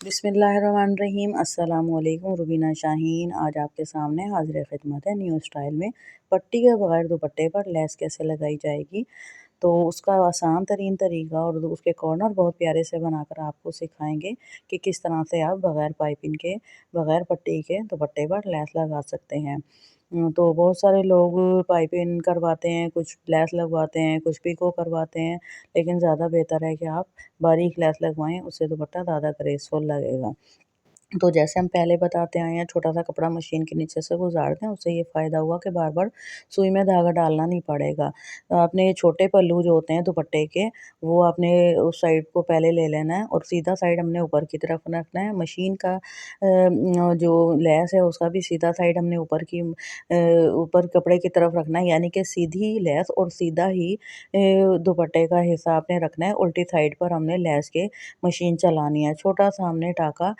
बिस्मिल्लाहिर्रहमानिर्रहीम अस्सलाम वालेकुम। रुबीना शाहीन आज आपके सामने हाजिर खिदमत है न्यू स्टाइल में। पट्टी के बगैर दुपट्टे पर लेस कैसे लगाई जाएगी, तो उसका आसान तरीन तरीका और उसके कॉर्नर बहुत प्यारे से बनाकर आपको सिखाएंगे कि किस तरह से आप बगैर पाइपिंग के, बगैर पट्टी के दुपट्टे पर लेस लगा सकते हैं। तो बहुत सारे लोग पाइपिंग करवाते हैं, कुछ लेस लगवाते हैं, कुछ पिको करवाते हैं, लेकिन ज़्यादा बेहतर है कि आप बारीक लेस लगवाएं, उससे दुपट्टा ज़्यादा ग्रेसफुल लगेगा। तो जैसे हम पहले बताते आए हैं, छोटा-सा कपड़ा मशीन के नीचे से गुज़ार दें, उससे ये फ़ायदा हुआ कि बार-बार सुई में धागा डालना नहीं पड़ेगा। आपने ये छोटे पल्लू जो होते हैं दुपट्टे के, वो आपने उस साइड को पहले ले लेना है और सीधा साइड हमने ऊपर की तरफ रखना है। मशीन का जो लेस है उसका भी सीधा साइड हमने ऊपर कपड़े की तरफ रखना है, यानी कि सीधी लेस और सीधा ही दुपट्टे का हिस्सा आपने रखना है। उल्टी साइड पर हमने लेस के मशीन चलानी है। छोटा-सा हमने टाँका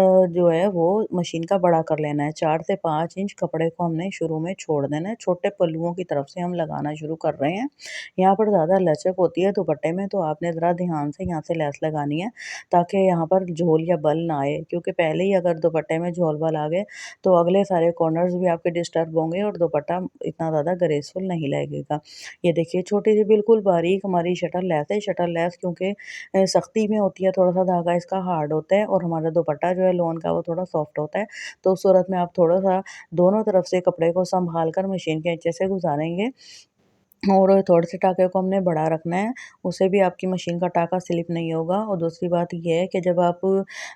जो है वो मशीन का बड़ा कर लेना है। 4 से 5 इंच कपड़े को हमने शुरू में छोड़ देना है। छोटे पल्लुओं की तरफ से हम लगाना शुरू कर रहे हैं। यहाँ पर ज़्यादा लचक होती है दुपट्टे में, तो आपने ज़रा ध्यान से यहाँ से लेस लगानी है ताकि यहाँ पर झोल या बल ना आए, क्योंकि पहले ही अगर दुपट्टे में झोल बल आ गए तो अगले सारे कॉर्नर्स भी आपके डिस्टर्ब होंगे और दुपट्टा इतना ज़्यादा ग्रेसफुल नहीं लगेगा। ये देखिए छोटी सी बिल्कुल बारीक हमारी शटल लेस है। शटल लेस क्योंकि सख्ती में होती है, थोड़ा-सा धागा इसका हार्ड होता है और हमारा दुपट्टा जो है लॉन का वो थोड़ा सॉफ्ट होता है। तो उस सूरत में आप थोड़ा-सा दोनों तरफ से कपड़े को सँभाल कर मशीन के नीचे से गुज़ारेंगे और थोड़े से टाँके को हमने बड़ा रखना है, उससे भी आपकी मशीन का टाँका स्लिप नहीं होगा। और दूसरी बात ये है कि जब आप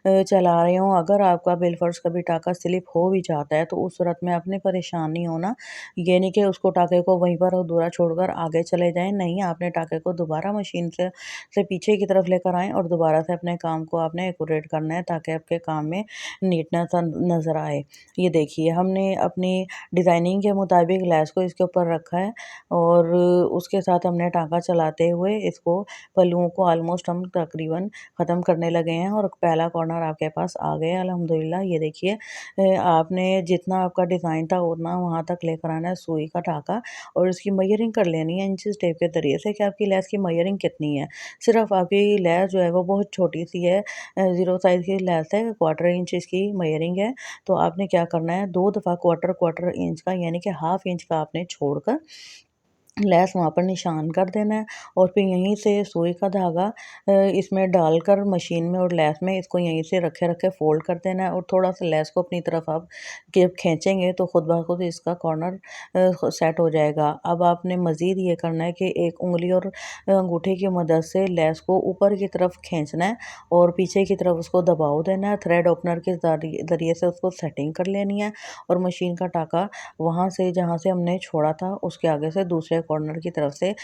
चला रहे हों, अगर आपका बिलफ़र्ज़ कभी टाँका स्लिप हो भी जाता है, तो उस सूरत में आपने परेशान नहीं होना। ये नहीं कि उसको टाँके को वहीं पर अधूरा छोड़कर आगे चले जाएँ, नहीं, आपने टाँके को दोबारा मशीन से पीछे की तरफ लेकर आएँ और दोबारा से अपने काम को आपने एक्यूरेट करना है ताकि आपके काम में नीटनेस नज़र आए। ये देखिए हमने अपनी डिज़ाइनिंग के मुताबिक लेस को इसके ऊपर रखा है और उसके साथ हमने टाँका चलाते हुए इसको पल्लुओं को ऑलमोस्ट हम तकरीबन ख़त्म करने लगे हैं और पहला कॉर्नर आपके पास आ गया अल्हम्दुलिल्लाह। ये देखिए आपने जितना आपका डिज़ाइन था उतना वहाँ तक लेकर आना है सुई का टाँका और इसकी मेजरिंग कर लेनी है इंचेस टेप के ज़रिए से कि आपकी लेस की मेजरिंग कितनी है। सिर्फ़ आपकी लेस जो है वो बहुत छोटी-सी है, 0 साइज़ की लेस है, क्वार्टर इंच इसकी मेजरिंग है। तो आपने क्या करना है, 2 दफ़ा क्वार्टर क्वार्टर इंच का यानी कि हाफ़ इंच का आपने छोड़कर लेस वहाँ पर निशान कर देना है और फिर यहीं से सुई का धागा इसमें डालकर मशीन में और लेस में इसको यहीं से रखे-रखे फ़ोल्ड कर देना है और थोड़ा-सा लेस को अपनी तरफ आप जब खींचेंगे तो खुद ब खुद इसका कॉर्नर सेट हो जाएगा। अब आपने मज़ीद ये करना है कि एक उँगली और अंगूठे की मदद से लेस को ऊपर की तरफ खींचना है और पीछे की तरफ उसको दबाव देना है। थ्रेड ओपनर के ज़रिए से उसको सेटिंग कर लेनी है और मशीन का टाँका वहाँ से जहाँ से हमने छोड़ा था उसके आगे से दूसरे कॉर्नर की तरफ से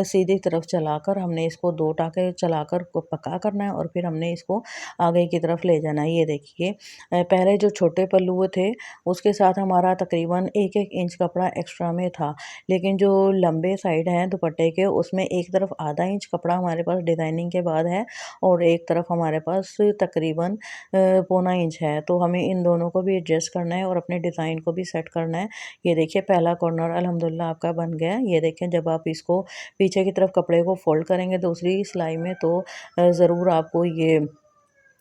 सीधी तरफ चलाकर हमने इसको 2 टाँके चलाकर को पक्का करना है और फिर हमने इसको आगे की तरफ ले जाना है। ये देखिए पहले जो छोटे पल्लू थे उसके साथ हमारा तकरीबन 1-1 इंच कपड़ा एक्स्ट्रा में था, लेकिन जो लंबे साइड हैं दुपट्टे के उसमें एक तरफ आधा इंच कपड़ा हमारे पास डिज़ाइनिंग के बाद है और एक तरफ हमारे पास तकरीबन पौना इंच है। तो हमें इन दोनों को भी एडजस्ट करना है और अपने डिज़ाइन को भी सेट करना है। ये देखिए पहला कॉर्नर अल्हम्दुलिल्लाह आपका बन गया है। ये देखें जब आप इसको पीछे की तरफ कपड़े को फ़ोल्ड करेंगे दूसरी सिलाई में तो ज़रूर आपको ये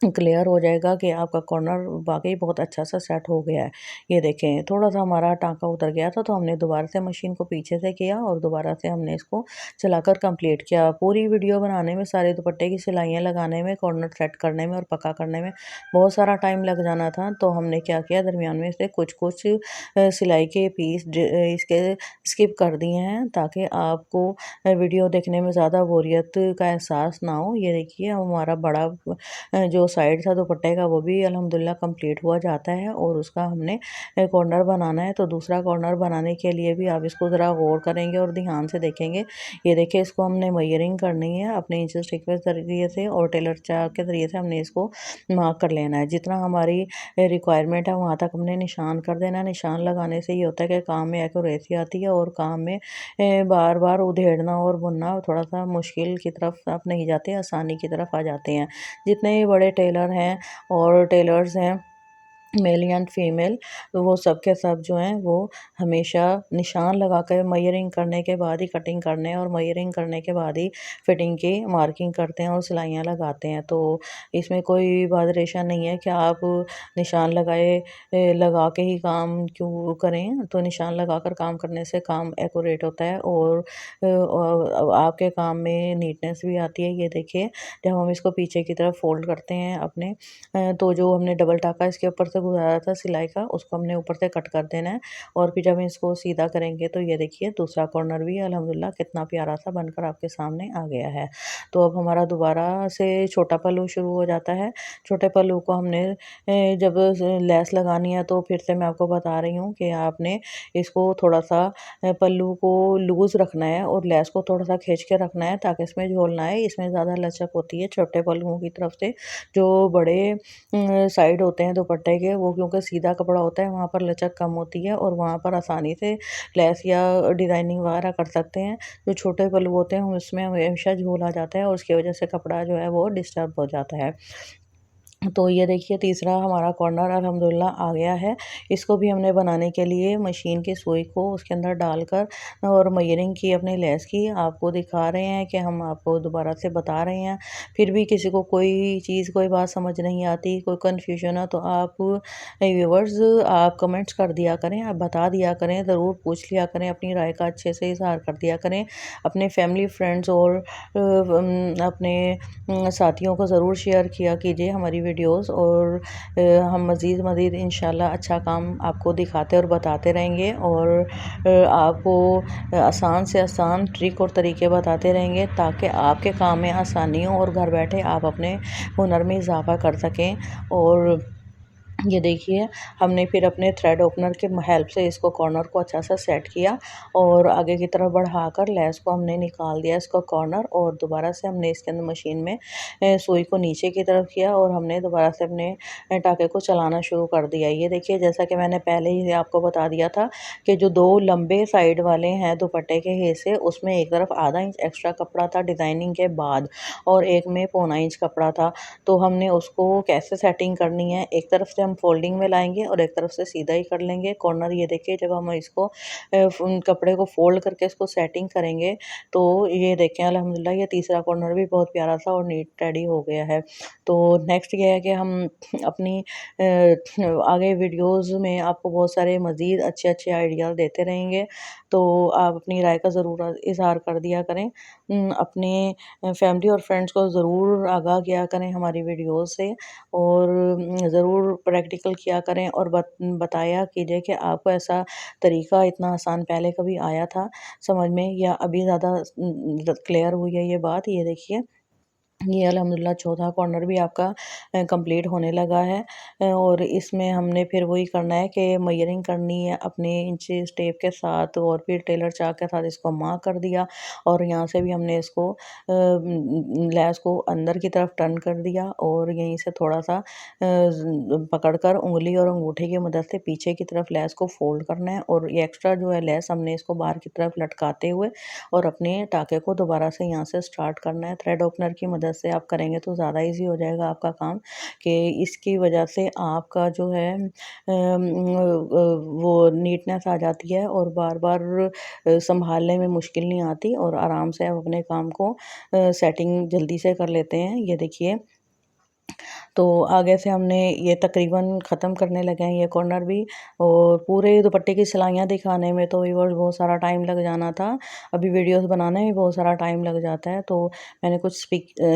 क्लियर हो जाएगा कि आपका कॉर्नर वाक़ई बहुत अच्छा-सा सेट हो गया है। ये देखें थोड़ा-सा हमारा टाँका उतर गया था तो हमने दोबारा से मशीन को पीछे से किया और दोबारा से हमने इसको चलाकर कंप्लीट किया। पूरी वीडियो बनाने में, सारे दुपट्टे की सिलाइयाँ लगाने में, कॉर्नर सेट करने में और पक्का करने में बहुत सारा टाइम लग जाना था। तो हमने क्या किया, दरमियान में से कुछ-कुछ सिलाई के पीस इसके स्किप कर दिए हैं ताकि आपको वीडियो देखने में ज़्यादा बोरियत का एहसास ना हो। ये देखिए हमारा बड़ा जो साइड था दुपट्टे का वो भी अल्हम्दुलिल्लाह कंप्लीट हुआ जाता है और उसका हमने कॉर्नर बनाना है। तो दूसरा कॉर्नर बनाने के लिए भी आप इसको ज़रा गौर करेंगे और ध्यान से देखेंगे। ये देखिए इसको हमने मेजरिंग करनी है अपने इंचेस टेप के ज़रिए से और टेलर चार्ट के ज़रिए से हमने इसको मार्क कर लेना है। जितना हमारी रिक्वायरमेंट है वहाँ तक हमने निशान कर देना है। निशान लगाने से ये होता है कि काम में एक्यूरेसी आती है और काम में बार-बार उधेड़ना और बुनना थोड़ा-सा मुश्किल की तरफ आप नहीं जाते, आसानी की तरफ आ जाते हैं। जितने बड़े टेलर हैं और टेलर्स हैं मेल या फीमेल, तो वो सब के सब जो हैं वो हमेशा निशान लगा कर मेजरिंग करने के बाद ही कटिंग करने हैं और मेजरिंग करने के बाद ही फिटिंग की मार्किंग करते हैं और सिलाइयाँ लगाते हैं। तो इसमें कोई बादरेशन नहीं है कि आप निशान लगा के ही काम क्यों करें, तो निशान लगाकर काम करने से काम एक्यूरेट होता है और आपके काम में नीटनेस भी आती है। ये देखिए, जब हम इसको पीछे की तरफ फ़ोल्ड करते हैं अपने तो जो हमने डबल टाका इसके ऊपर से गुजारा था सिलाई का, उसको हमने ऊपर से कट कर देना है और फिर जब इसको सीधा करेंगे तो ये देखिए दूसरा कॉर्नर भी अल्हम्दुलिल्लाह कितना प्यारा सा बनकर आपके सामने आ गया है। तो अब हमारा दोबारा से छोटा पल्लू शुरू हो जाता है। छोटे पल्लू को हमने जब लेस लगानी है तो फिर से मैं आपको बता रही हूँ कि आपने इसको थोड़ा-सा पल्लू को लूज़ रखना है और लेस को थोड़ा-सा खींच के रखना है ताकि इसमें झोल ना आए। इसमें ज़्यादा लचक होती है छोटे पल्लुओं की तरफ से। जो बड़े साइड होते हैं दुपट्टे के वो क्योंकि सीधा कपड़ा होता है वहाँ पर लचक कम होती है और वहाँ पर आसानी से लेस या डिज़ाइनिंग वगैरह कर सकते हैं। जो छोटे पल्लू होते हैं उसमें हमेशा झोल आ जाता है और उसकी वजह से कपड़ा जो है वो डिस्टर्ब हो जाता है। तो ये देखिए तीसरा हमारा कॉर्नर अल्हम्दुलिल्लाह आ गया है। इसको भी हमने बनाने के लिए मशीन की सुई को उसके अंदर डालकर और मेजरिंग की अपने लेस की आपको दिखा रहे हैं कि हम आपको दोबारा से बता रहे हैं। फिर भी किसी को कोई बात समझ नहीं आती, कोई कन्फ्यूजन है तो आप व्यूअर्स आप कमेंट्स कर दिया करें, आप बता दिया करें, ज़रूर पूछ लिया करें, अपनी राय का अच्छे से इज़हार कर दिया करें। अपने फैमिली फ्रेंड्स और अपने साथियों को ज़रूर शेयर किया कीजिए हमारी वीडियोस और हम मज़ीद इंशाल्लाह अच्छा काम आपको दिखाते और बताते रहेंगे और आपको आसान से आसान ट्रिक और तरीके बताते रहेंगे ताकि आपके काम में आसानी हो और घर बैठे आप अपने हुनर में इजाफ़ा कर सकें। और ये देखिए, हमने फिर अपने थ्रेड ओपनर के हेल्प से इसको कॉर्नर को अच्छा सा सेट किया और आगे की तरफ बढ़ाकर लेस को हमने निकाल दिया इसका कॉर्नर और दोबारा से हमने इसके अंदर मशीन में सुई को नीचे की तरफ किया और हमने दोबारा से अपने टाँके को चलाना शुरू कर दिया। ये देखिए, जैसा कि मैंने पहले ही आपको बता दिया था कि जो 2 लंबे साइड वाले हैं दुपट्टे के हिस्से, उसमें एक तरफ आधा इंच एक्स्ट्रा कपड़ा था डिज़ाइनिंग के बाद और एक में पौना इंच कपड़ा था। तो हमने उसको कैसे सेटिंग करनी है, एक तरफ से हम फोल्डिंग में लाएँगे और एक तरफ से सीधा ही कर लेंगे कॉर्नर। ये देखिए, जब हम इसको कपड़े को फोल्ड करके इसको सेटिंग करेंगे तो ये देखें अल्हम्दुलिल्लाह ये तीसरा कॉर्नर भी बहुत प्यारा सा और नीट रेडी हो गया है। तो नेक्स्ट ये है कि हम अपनी आगे वीडियोज़ में आपको बहुत सारे मज़ीद अच्छे-अच्छे आइडियाज़ देते रहेंगे। तो आप अपनी राय का ज़रूर इज़हार कर दिया करें। अपने फैमिली और फ्रेंड्स को ज़रूर आगाह किया करें हमारी वीडियोज़ से और ज़रूर प्रैक्टिकल किया करें और बताया कीजिए कि आपको ऐसा तरीका इतना आसान पहले कभी आया था समझ में या अभी ज़्यादा क्लियर हुई है ये बात। ये देखिए, ये अल्हम्दुलिल्लाह चौथा कॉर्नर भी आपका कंप्लीट होने लगा है और इसमें हमने फिर वही करना है कि मेजरिंग करनी है अपने इंचेस टेप के साथ और फिर टेलर चाक के साथ इसको मार्क कर दिया और यहाँ से भी हमने इसको लैस को अंदर की तरफ टर्न कर दिया और यहीं से थोड़ा-सा पकड़कर उँगली और अंगूठे की मदद से पीछे की तरफ लैस को फ़ोल्ड करना है और ये एक्स्ट्रा जो है लैस हमने इसको बाहर की तरफ लटकाते हुए और अपने टाँके को दोबारा से यहाँ से स्टार्ट करना है। थ्रेड ओपनर की मदद से आप करेंगे तो ज़्यादा ईज़ी हो जाएगा आपका काम कि इसकी वजह से आपका जो है वो नीटनेस आ जाती है और बार-बार सँभालने में मुश्किल नहीं आती और आराम से आप अपने काम को सेटिंग जल्दी से कर लेते हैं। ये देखिए, तो आगे से हमने ये तकरीबन ख़त्म करने लगे हैं ये कॉर्नर भी और पूरे दुपट्टे की सिलाइयाँ दिखाने में तो व्यूअर्स बहुत सारा टाइम लग जाना था। अभी वीडियोज़ बनाने में बहुत सारा टाइम लग जाता है तो मैंने कुछ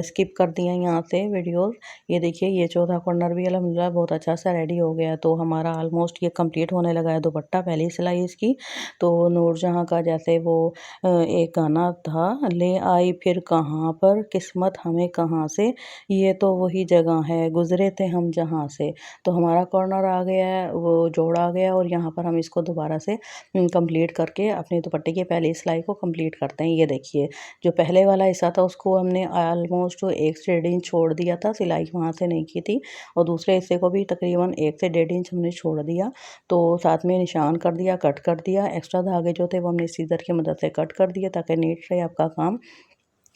स्किप कर दिए हैं यहाँ से वीडियोज़। ये देखिए, ये चौथा कॉर्नर भी अल्हम्दुलिल्लाह बहुत अच्छा सा रेडी हो गया है तो हमारा ऑलमोस्ट ये कंप्लीट होने लगा है दुपट्टा पहली सिलाई इसकी। तो नूरजहाँ का जैसे वो एक गाना था, ले आई फिर कहाँ पर किस्मत हमें कहाँ से, ये तो वही जगह है गुज़रे थे हम जहाँ से। तो हमारा कॉर्नर आ गया है, वो जोड़ आ गया और यहाँ पर हम इसको दोबारा से कंप्लीट करके अपने दुपट्टे की पहली सिलाई को कंप्लीट करते हैं। ये देखिए, जो पहले वाला हिस्सा था उसको हमने ऑलमोस्ट 1 से 1.5 इंच छोड़ दिया था, सिलाई वहाँ से नहीं की थी और दूसरे हिस्से को भी तकरीबन 1 से 1.5 इंच हमने छोड़ दिया। तो साथ में निशान कर दिया, कट कर दिया। एक्स्ट्रा धागे जो थे वो हमने सीज़र की मदद से कट कर दिए ताकि नीट रहे आपका काम।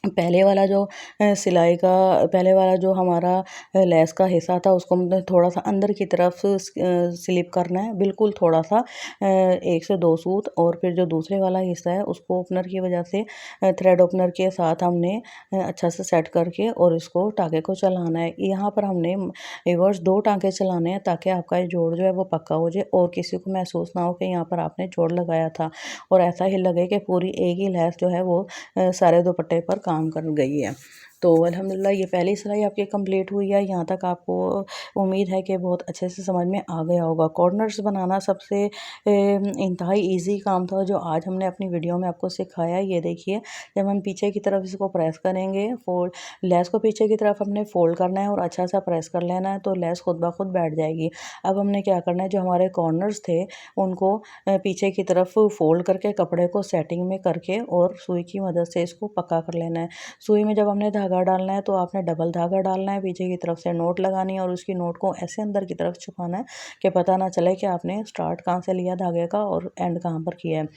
पहले वाला जो सिलाई का पहले वाला जो हमारा लेस का हिस्सा था उसको हमने थोड़ा-सा अंदर की तरफ स्लिप करना है, बिल्कुल थोड़ा-सा 1 से 2 सूत। और फिर जो दूसरे वाला हिस्सा है उसको ओपनर की वजह से थ्रेड ओपनर के साथ हमने अच्छा से सेट करके और इसको टाँके को चलाना है। यहाँ पर हमने रिवर्स 2 टाँके चलाने हैं ताकि आपका ये जोड़ जो है वो पक्का हो जाए और किसी को महसूस ना हो कि यहाँ पर आपने जोड़ लगाया था, और ऐसा ही लगे कि पूरी एक ही लेस जो है वो सारे दुपट्टे पर काम कर गई है। तो अल्हम्दुलिल्लाह ये पहली सिलाई आपकी कंप्लीट हुई है। यहाँ तक आपको उम्मीद है कि बहुत अच्छे से समझ में आ गया होगा। कॉर्नर्स बनाना सबसे इंतहाई ईज़ी काम था जो आज हमने अपनी वीडियो में आपको सिखाया। ये देखिए, जब हम पीछे की तरफ इसको प्रेस करेंगे, फोल्ड लेस को पीछे की तरफ हमने फ़ोल्ड करना है और अच्छा सा प्रेस कर लेना है तो लेस खुद ब खुद बैठ जाएगी। अब हमने क्या करना है, जो हमारे कॉर्नर्स थे उनको पीछे की तरफ फ़ोल्ड करके कपड़े को सेटिंग में करके और सुई की मदद से इसको पक्का कर लेना है। सुई में जब हमने धागा डालना है तो आपने डबल धागा डालना है, पीछे की तरफ से नोट लगानी है और उसकी नोट को ऐसे अंदर की तरफ छुपाना है कि पता ना चले कि आपने स्टार्ट कहाँ से लिया धागे का और एंड कहाँ पर किया है।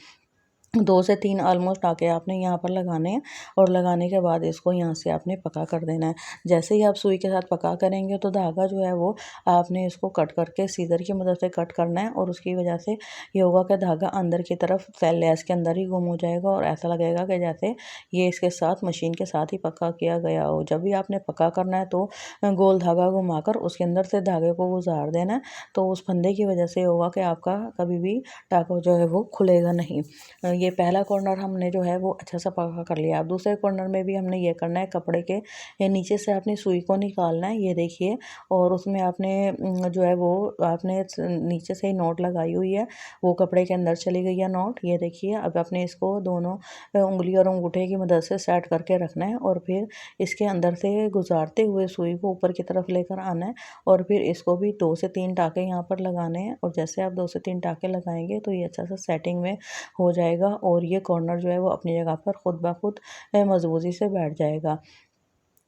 2 से 3 ऑलमोस्ट टाँके आपने यहाँ पर लगाने हैं और लगाने के बाद इसको यहाँ से आपने पक्का कर देना है। जैसे ही आप सुई के साथ पक्का करेंगे तो धागा जो है वो आपने इसको कट करके सीज़र की मदद से कट करना है और उसकी वजह से ये होगा कि धागा अंदर की तरफ लेस के अंदर ही गुम हो जाएगा और ऐसा लगेगा कि जैसे ये इसके साथ मशीन के साथ ही पक्का किया गया हो। जब भी आपने पक्का करना है तो गोल धागा घुमाकर उसके अंदर से धागे को गुज़ार देना है, तो उस फंदे की वजह से होगा कि आपका कभी भी टाँका जो है वो खुलेगा नहीं। ये पहला कॉर्नर हमने जो है वो अच्छा सा पक्का कर लिया। अब दूसरे कॉर्नर में भी हमने ये करना है, कपड़े के नीचे से आपने सुई को निकालना है, ये देखिए, और उसमें आपने जो है वो आपने नीचे से ही नोट लगाई हुई है, वो कपड़े के अंदर चली गई है नोट, ये देखिए। अब आपने इसको दोनों उंगली और अंगूठे की मदद से सेट करके रखना है और फिर इसके अंदर से गुजारते हुए सुई को ऊपर की तरफ लेकर आना है और फिर इसको भी 2 से 3 टाँके यहाँ पर लगाने हैं। और जैसे आप 2 से 3 टाँके लगाएंगे तो ये अच्छा सा सेटिंग में हो जाएगा और ये कॉर्नर जो है वो अपनी जगह पर खुद ब खुद मज़बूती से बैठ जाएगा।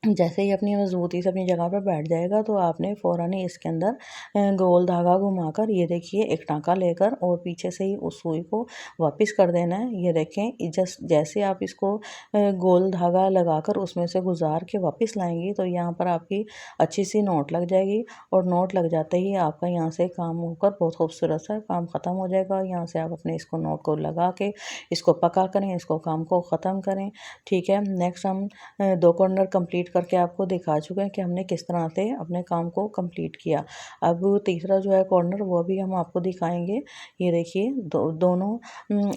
जैसे ही अपनी मज़बूती से अपनी जगह पर बैठ जाएगा तो आपने फ़ौरन ही इसके अंदर गोल धागा घुमाकर, ये देखिए, एक टाँका लेकर और पीछे से ही उस सुई को वापस कर देना है। ये देखें, जैसे आप इसको गोल धागा लगाकर उसमें से गुजार के वापस लाएंगी तो यहाँ पर आपकी अच्छी सी नोट लग जाएगी और नोट लग जाते ही आपका यहाँ से काम होकर बहुत खूबसूरत सा काम ख़त्म हो जाएगा। यहाँ से आप अपने इसको नोट को लगा के इसको पका करें, इसको काम को ख़त्म करें। ठीक है, नेक्स्ट हम 2 कॉर्नर कंप्लीट करके आपको दिखा चुके हैं कि हमने किस तरह से अपने काम को कंप्लीट किया। अब तीसरा जो है कॉर्नर वो भी हम आपको दिखाएंगे। ये देखिए, दोनों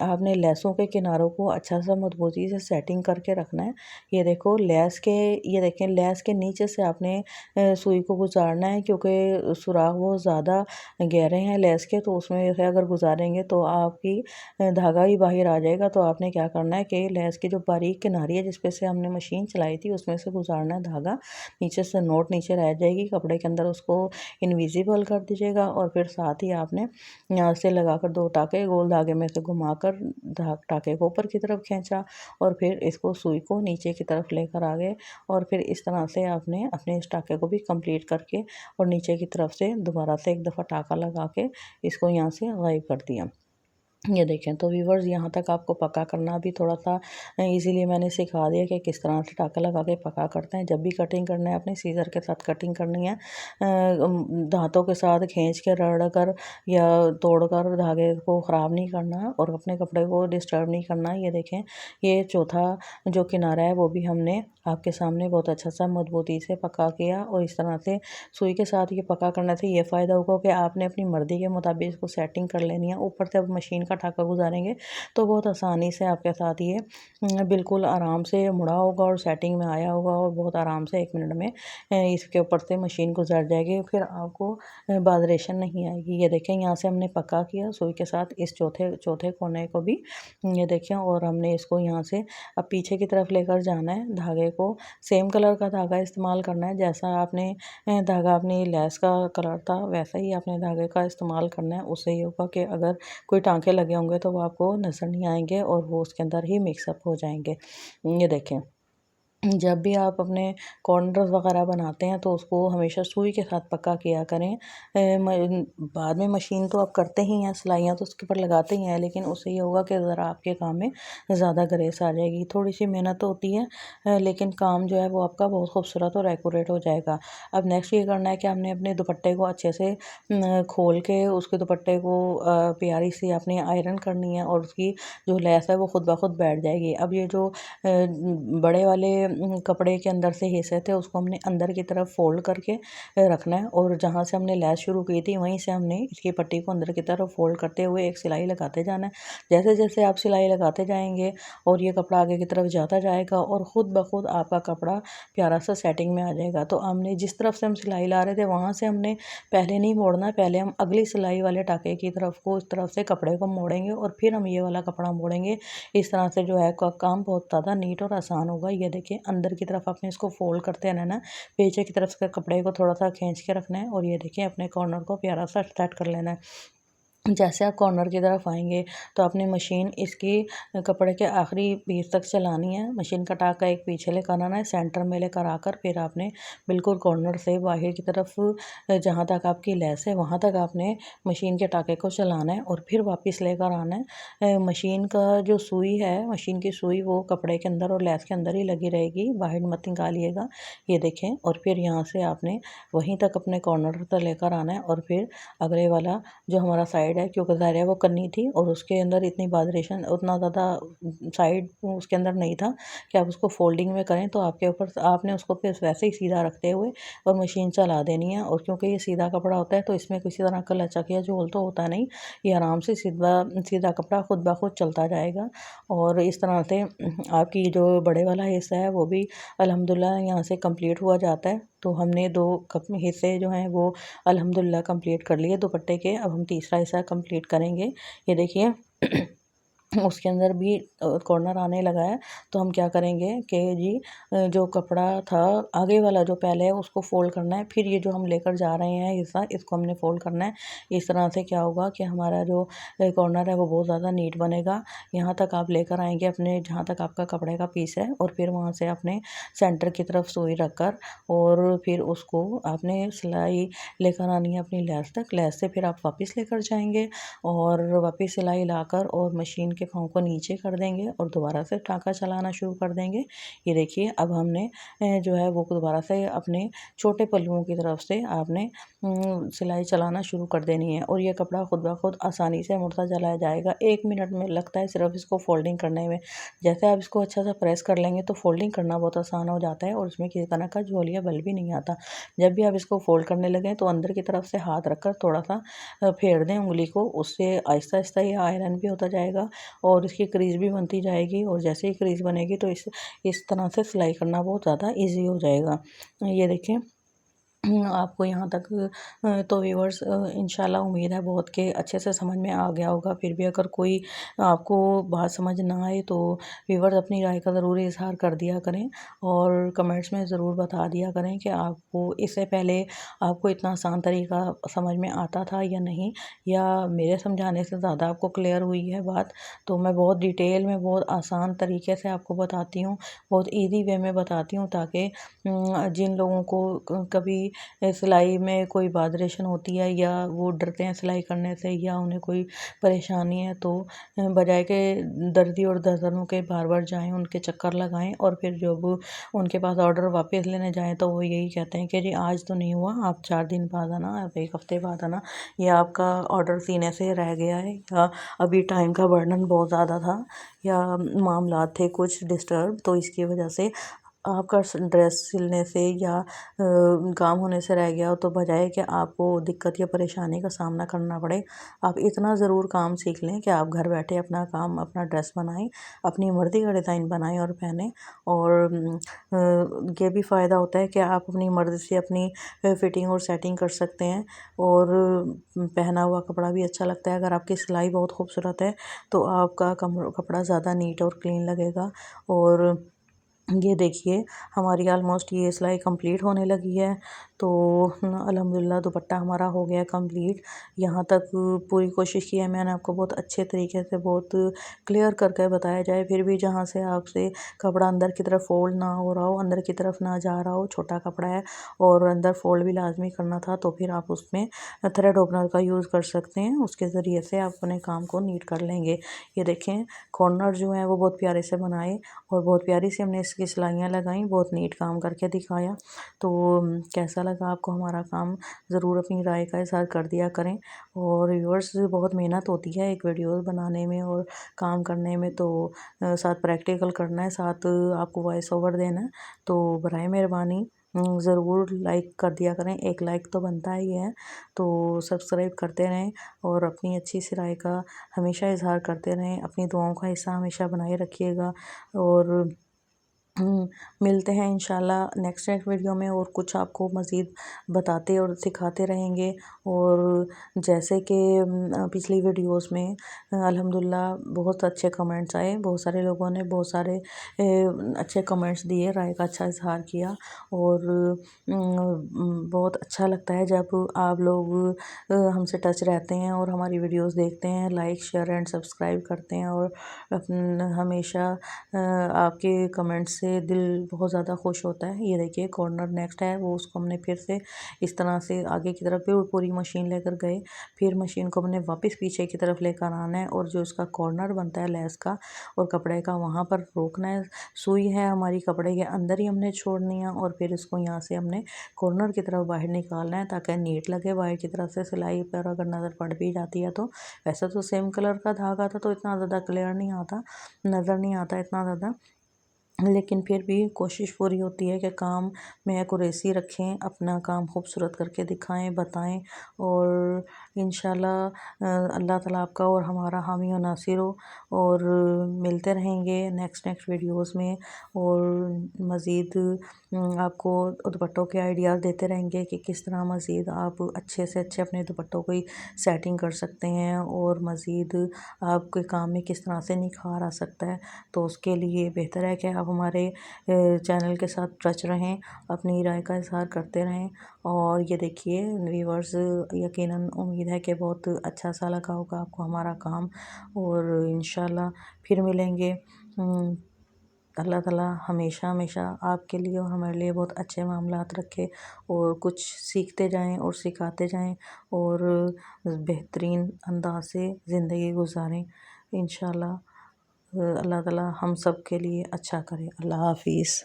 आपने लेसों के किनारों को अच्छा सा मजबूती से सेटिंग करके रखना है। ये देखो, ये देखें, लेस के नीचे से आपने सुई को गुजारना है क्योंकि सुराख बहुत ज़्यादा गहरे हैं लेस के, तो उसमें से अगर गुजारेंगे तो आपकी धागा ही बाहर आ जाएगा। तो आपने क्या करना है कि लेस की जो बारीक किनारी है जिस पे से हमने मशीन चलाई थी उसमें से गुजारना है धागा, नीचे से नोट नीचे रह जाएगी कपड़े के अंदर, उसको इनविजिबल कर दीजिएगा और फिर साथ ही आपने यहाँ से लगाकर 2 टाँके गोल धागे में से घुमाकर टाँके को ऊपर की तरफ खींचा और फिर इसको सुई को नीचे की तरफ लेकर आ गए और फिर इस तरह से आपने अपने इस टाँके को भी कंप्लीट करके और नीचे की तरफ से दोबारा से एक दफ़ा टाँका लगा के इसको यहाँ से गायब कर दिया। ये देखें, तो व्यूवर्स, यहाँ तक आपको पक्का करना भी थोड़ा-सा इज़िली मैंने सिखा दिया कि किस तरह से टाँका लगा के पक्का करते हैं। जब भी कटिंग करना है अपने सीज़र के साथ कटिंग करनी है, दाँतों के साथ खींच के रगड़ कर या तोड़कर धागे को ख़राब नहीं करना और अपने कपड़े को डिस्टर्ब नहीं करना। ये देखें, ये चौथा जो किनारा है वो भी हमने आपके सामने बहुत अच्छा सा मजबूती से पक्का किया और इस तरह से सुई के साथ ये पक्का करने से ये फ़ायदा होगा कि आपने अपनी मर्ज़ी के मुताबिक इसको सेटिंग कर लेनी है। ऊपर से अब मशीन का टाँका गुजारेंगे तो बहुत आसानी से आपके साथ ये बिल्कुल आराम से मुड़ा होगा और सेटिंग में आया होगा और बहुत आराम से 1 मिनट में इसके ऊपर से मशीन गुजर जाएगी, फिर आपको वाइब्रेशन नहीं आएगी। ये देखें, यहाँ से हमने पक्का किया सुई के साथ इस चौथे चौथे कोने को भी, ये देखें, और हमने इसको यहाँ से अब पीछे की तरफ लेकर जाना है। धागे को सेम कलर का धागा इस्तेमाल करना है, जैसा आपने धागा अपनी लेस का कलर था वैसा ही आपने धागे का इस्तेमाल करना है। उससे ये होगा कि अगर कोई टाँके लगे होंगे तो वो आपको नज़र नहीं आएंगे और वो उसके अंदर ही मिक्सअप हो जाएंगे। ये देखें, जब भी आप अपने कॉर्नर्स वगैरह बनाते हैं तो उसको हमेशा सुई के साथ पक्का किया करें। बाद में मशीन तो आप करते ही हैं, सिलाइयाँ तो उसके ऊपर लगाते ही हैं, लेकिन उससे ये होगा कि ज़रा आपके काम में ज़्यादा ग्रेस आ जाएगी। थोड़ी सी मेहनत तो होती है, लेकिन काम जो है वो आपका बहुत खूबसूरत और एक्यूरेट हो जाएगा। अब नेक्स्ट ये करना है कि हमने अपने दुपट्टे को अच्छे से खोल के उसके दुपट्टे को प्यारी सी आपने आयरन करनी है, और उसकी जो लेस है वो खुद ब खुद बैठ जाएगी। अब ये जो बड़े वाले कपड़े के अंदर से हिस्से थे उसको हमने अंदर की तरफ फोल्ड करके रखना है, और जहाँ से हमने लैस शुरू की थी वहीं से हमने इसकी पट्टी को अंदर की तरफ फोल्ड करते हुए एक सिलाई लगाते जाना है। जैसे जैसे आप सिलाई लगाते जाएंगे और ये कपड़ा आगे की तरफ जाता जाएगा और ख़ुद ब खुद आपका कपड़ा प्यारा सा सेटिंग में आ जाएगा। तो हमने जिस तरफ से हम सिलाई ला रहे थे वहाँ से हमने पहले नहीं मोड़ना, पहले हम अगली सिलाई वाले टाके की तरफ को इस तरफ से कपड़े को मोड़ेंगे और फिर हम ये वाला कपड़ा मोड़ेंगे। इस तरह से जो है काम बहुत ज़्यादा नीट और आसान होगा। ये देखिए अंदर की तरफ आपने इसको फोल्ड करते रहना है, पीछे की तरफ से कपड़े को थोड़ा सा खींच के रखना है, और ये देखिए अपने कॉर्नर को प्यारा सा सेट कर लेना है। जैसे आप कॉर्नर की तरफ आएंगे तो आपने मशीन इसकी कपड़े के आखिरी पीस तक चलानी है। मशीन का टाका एक पीछे लेकर आना है, सेंटर में लेकर आकर फिर आपने बिल्कुल कॉर्नर से बाहर की तरफ जहाँ तक आपकी लेस है वहाँ तक आपने मशीन के टाके को चलाना है और फिर वापस लेकर आना है। मशीन का जो सुई है, मशीन की सुई वो कपड़े के अंदर और लेस के अंदर ही लगी रहेगी, बाहर मत निकालिएगा। ये देखें, और फिर यहाँ से आपने वहीं तक अपने कॉर्नर तक लेकर आना है, और फिर अगले वाला जो हमारा साइड है, क्योंकि ज़ाहिर है वो करनी थी और उसके अंदर इतनी वाइब्रेशन उतना ज़्यादा साइड उसके अंदर नहीं था कि आप उसको फोल्डिंग में करें, तो आपके ऊपर आपने उसको फिर वैसे ही सीधा रखते हुए और मशीन चला देनी है। और क्योंकि ये सीधा कपड़ा होता है तो इसमें किसी तरह का लचक या झोल तो होता नहीं, ये आराम से सीधा सीधा कपड़ा खुद ब खुद चलता जाएगा। और इस तरह से आपकी जो बड़े वाला हिस्सा है वो भी अल्हम्दुलिल्लाह यहाँ से कंप्लीट हुआ जाता है। तो हमने 2 कप हिस्से जो हैं वो अल्हम्दुलिल्लाह कंप्लीट कर लिए दुपट्टे के। अब हम तीसरा हिस्सा कंप्लीट करेंगे। ये देखिए उसके अंदर भी कॉर्नर आने लगा है, तो हम क्या करेंगे कि जी जो कपड़ा था आगे वाला जो पहले है उसको फोल्ड करना है, फिर ये जो हम लेकर जा रहे हैं हिस्सा इसको हमने फोल्ड करना है। इस तरह से क्या होगा कि हमारा जो कॉर्नर है वो बहुत ज़्यादा नीट बनेगा। यहाँ तक आप लेकर आएंगे अपने जहाँ तक आपका कपड़े का पीस है, और फिर वहाँ से अपने सेंटर की तरफ सुई रखकर और फिर उसको आपने सिलाई लेकर आनी है अपनी लेस तक। लेस से फिर आप वापस लेकर जाएंगे और वापस सिलाई लाकर और मशीन के पाँव को नीचे कर देंगे और दोबारा से टाँका चलाना शुरू कर देंगे। ये देखिए अब हमने जो है वो दोबारा से अपने छोटे पल्लुओं की तरफ से आपने सिलाई चलाना शुरू कर देनी है, और ये कपड़ा खुद ब खुद आसानी से मुड़ता चला जाएगा। 1 मिनट में लगता है सिर्फ इसको फोल्डिंग करने में। जैसे आप इसको अच्छा सा प्रेस कर लेंगे तो फोल्डिंग करना बहुत आसान हो जाता है और उसमें किसी तरह का झोल या बल भी नहीं आता। जब भी आप इसको फोल्ड करने लगें तो अंदर की तरफ से हाथ रखकर थोड़ा सा फेर दें उंगली को, उससे आहिस्ता आहिस्ता ये आयरन भी होता जाएगा और इसकी क्रीज भी बनती जाएगी, और जैसे ही क्रीज बनेगी तो इस तरह से सिलाई करना बहुत ज़्यादा ईजी हो जाएगा। ये देखें आपको यहाँ तक तो व्यूअर्स इंशाल्लाह उम्मीद है बहुत के अच्छे से समझ में आ गया होगा। फिर भी अगर कोई आपको बात समझ ना आए तो व्यूअर्स अपनी राय का ज़रूर इजहार कर दिया करें और कमेंट्स में ज़रूर बता दिया करें कि आपको इससे पहले आपको इतना आसान तरीका समझ में आता था या नहीं, या मेरे समझाने से ज़्यादा आपको क्लियर हुई है बात। तो मैं बहुत डिटेल में बहुत आसान तरीके से आपको बताती हूँ, बहुत ईजी वे में बताती हूँ, ताकि जिन लोगों को कभी सिलाई में कोई वाइब्रेशन होती है या वो डरते हैं सिलाई करने से या उन्हें कोई परेशानी है, तो बजाय के दर्जी और दर्जनों के बार बार जाएं उनके चक्कर लगाएं और फिर जब उनके पास ऑर्डर वापस लेने जाएं तो वो यही कहते हैं कि जी आज तो नहीं हुआ, आप 4 दिन बाद आना, आप 1 हफ्ते बाद आना, या आपका ऑर्डर सीने से रह गया है, या अभी टाइम का बर्डन बहुत ज़्यादा था, या मामला थे कुछ डिस्टर्ब, तो इसकी वजह से आपका ड्रेस सिलने से या काम होने से रह गया हो, तो बजाय कि आपको दिक्कत या परेशानी का सामना करना पड़े, आप इतना ज़रूर काम सीख लें कि आप घर बैठे अपना काम अपना ड्रेस बनाएं, अपनी मर्ज़ी का डिज़ाइन बनाएं और पहनें। और ये भी फ़ायदा होता है कि आप अपनी मर्ज़ी से अपनी फिटिंग और सेटिंग कर सकते हैं, और पहना हुआ कपड़ा भी अच्छा लगता है। अगर आपकी सिलाई बहुत खूबसूरत है तो आपका कपड़ा ज़्यादा नीट और क्लीन लगेगा। और ये देखिए हमारी ऑलमोस्ट ये सिलाई कंप्लीट होने लगी है। तो अल्हम्दुलिल्लाह दुपट्टा हमारा हो गया कंप्लीट। यहाँ तक पूरी कोशिश की है मैंने आपको बहुत अच्छे तरीके से बहुत क्लियर करके बताया जाए, फिर भी जहाँ से आपसे कपड़ा अंदर की तरफ फोल्ड ना हो रहा हो, अंदर की तरफ ना जा रहा हो, छोटा कपड़ा है और अंदर फोल्ड भी लाजमी करना था, तो फिर आप उसमें थ्रेड ओपनर का यूज़ कर सकते हैं। उसके ज़रिए से आप अपने काम को नीट कर लेंगे। ये देखें कॉर्नर जो है वो बहुत प्यारे से बनाए और बहुत प्यारी सी हमने इसकी सिलाइयाँ लगाई, बहुत नीट काम करके दिखाया। तो कैसा लगा आपको हमारा काम, ज़रूर अपनी राय का इज़हार कर दिया करें। और व्यूअर्स बहुत मेहनत होती है एक वीडियो बनाने में और काम करने में, तो साथ प्रैक्टिकल करना है, साथ आपको वॉइस ओवर देना है, तो बराए मेहरबानी ज़रूर लाइक कर दिया करें। एक लाइक तो बनता ही है, तो सब्सक्राइब करते रहें और अपनी अच्छी सी राय का हमेशा इज़हार करते रहें। अपनी दुआओं का हिस्सा हमेशा बनाए रखिएगा और मिलते हैं इंशाल्लाह नेक्स्ट वीडियो में और कुछ आपको मज़ीद बताते और सिखाते रहेंगे। और जैसे कि पिछली वीडियोस में अल्हम्दुलिल्लाह बहुत अच्छे कमेंट्स आए, बहुत सारे लोगों ने बहुत सारे अच्छे कमेंट्स दिए, राय का अच्छा इज़हार किया और बहुत अच्छा लगता है जब आप लोग हमसे टच रहते हैं और हमारी वीडियोस देखते हैं, लाइक शेयर एंड सब्सक्राइब करते हैं और हमेशा आपके कमेंट्स से दिल बहुत ज़्यादा खुश होता है। ये देखिए कॉर्नर नेक्स्ट है वो, उसको हमने फिर से इस तरह से आगे की तरफ भी पूरी मशीन लेकर गए, फिर मशीन को हमने वापस पीछे की तरफ लेकर आना है और जो इसका कॉर्नर बनता है लेस का और कपड़े का वहाँ पर रोकना है। सुई है हमारी कपड़े के अंदर ही हमने छोड़नी है और फिर इसको यहाँ से हमने कॉर्नर की तरफ बाहर निकालना है ताकि नीट लगे। बाहर की तरफ से सिलाई पर अगर नज़र पड़ भी जाती है तो वैसे तो सेम कलर का धागा था तो इतना ज़्यादा क्लियर नहीं आता, नज़र नहीं आता इतना ज़्यादा, लेकिन फिर भी कोशिश पूरी होती है कि काम में एक्यूरेसी रखें, अपना काम खूबसूरत करके दिखाएं, बताएं और इंशाल्लाह अल्लाह ताला आपका और हमारा हामी और नासिर हो। और मिलते रहेंगे नेक्स्ट वीडियोस में और मज़ीद आपको दुपट्टों के आइडियाज़ देते रहेंगे कि किस तरह मज़ीद आप अच्छे से अच्छे अपने दुपट्टों की सेटिंग कर सकते हैं और मज़ीद आपके काम में किस तरह से निखार आ सकता है। तो उसके लिए बेहतर है कि आप हमारे चैनल के साथ टच रहें, अपनी राय का इज़हार करते रहें। और ये देखिए व्यूअर्स, यकीनन उम्मीद है कि बहुत अच्छा सा लगा होगा आपको हमारा काम और इंशाल्लाह फिर मिलेंगे। अल्लाह ताला हमेशा हमेशा आपके लिए और हमारे लिए बहुत अच्छे मामलात रखे और कुछ सीखते जाएं और सिखाते जाएं और बेहतरीन अंदाज से ज़िंदगी गुजारें इंशाल्लाह। अल्लाह ताला हम सब के लिए अच्छा करे। अल्लाह हाफिज़।